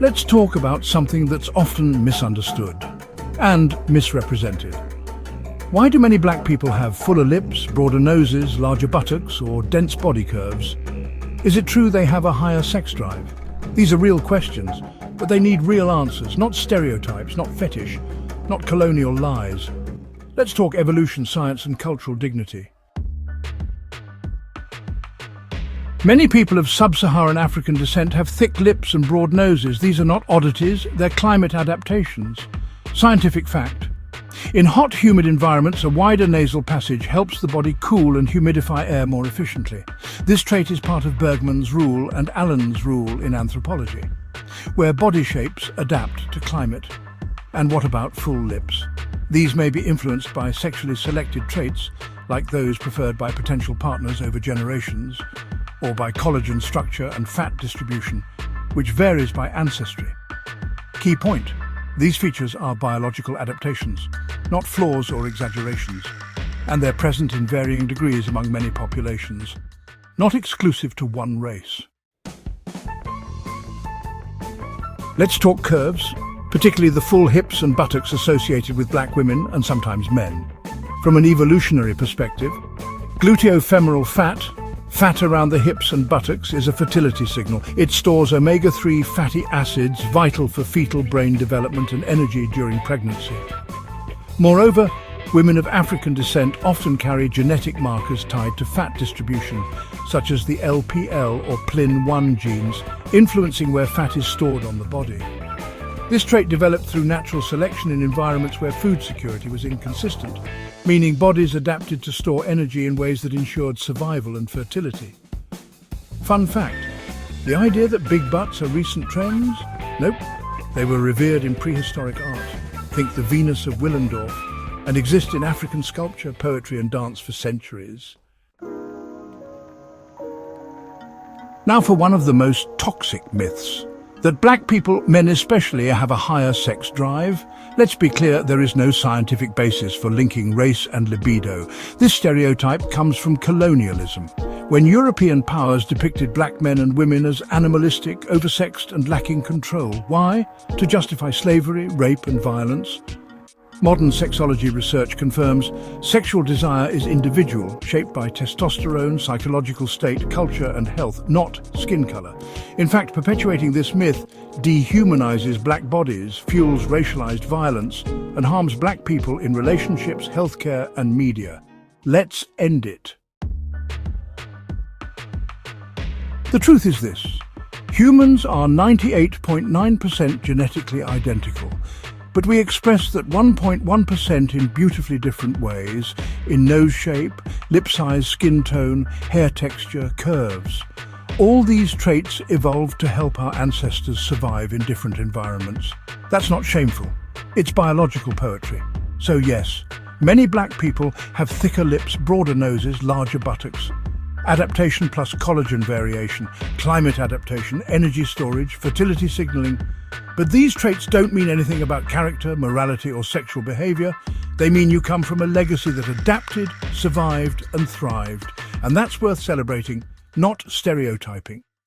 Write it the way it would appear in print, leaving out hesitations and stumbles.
Let's talk about something that's often misunderstood and misrepresented. Why do many black people have fuller lips, broader noses, larger buttocks, or dense body curves? Is it true they have a higher sex drive? These are real questions, but they need real answers, not stereotypes, not fetish, not colonial lies. Let's talk evolution, science, and cultural dignity. Many people of sub-Saharan African descent have thick lips and broad noses. These are not oddities, they're climate adaptations. Scientific fact. In hot, humid environments, a wider nasal passage helps the body cool and humidify air more efficiently. This trait is part of Bergmann's rule and Allen's rule in anthropology, where body shapes adapt to climate. And what about full lips? These may be influenced by sexually selected traits, like those preferred by potential partners over generations, or by collagen structure and fat distribution, which varies by ancestry. Key point: these features are biological adaptations, not flaws or exaggerations, and they're present in varying degrees among many populations, not exclusive to one race. Let's talk curves, particularly the full hips and buttocks associated with black women and sometimes men. From an evolutionary perspective, gluteofemoral fat around the hips and buttocks is a fertility signal. It stores omega-3 fatty acids vital for fetal brain development and energy during pregnancy. Moreover, women of African descent often carry genetic markers tied to fat distribution, such as the LPL or PLIN1 genes, influencing where fat is stored on the body. This trait developed through natural selection in environments where food security was inconsistent, meaning bodies adapted to store energy in ways that ensured survival and fertility. Fun fact, the idea that big butts are recent trends? Nope, they were revered in prehistoric art. Think the Venus of Willendorf, and exist in African sculpture, poetry and dance for centuries. Now for one of the most toxic myths, that black people, men especially, have a higher sex drive. Let's be clear, there is no scientific basis for linking race and libido. This stereotype comes from colonialism, when European powers depicted black men and women as animalistic, oversexed and lacking control. Why? To justify slavery, rape and violence. Modern sexology research confirms sexual desire is individual, shaped by testosterone, psychological state, culture and health, not skin color. In fact, perpetuating this myth dehumanizes black bodies, fuels racialized violence, and harms black people in relationships, healthcare and media. Let's end it. The truth is this: humans are 98.9% genetically identical. But we express that 1.1% in beautifully different ways, in nose shape, lip size, skin tone, hair texture, curves. All these traits evolved to help our ancestors survive in different environments. That's not shameful. It's biological poetry. So yes, many black people have thicker lips, broader noses, larger buttocks. Adaptation plus collagen variation, climate adaptation, energy storage, fertility signaling. But these traits don't mean anything about character, morality, or sexual behavior. They mean you come from a legacy that adapted, survived, and thrived. And that's worth celebrating, not stereotyping.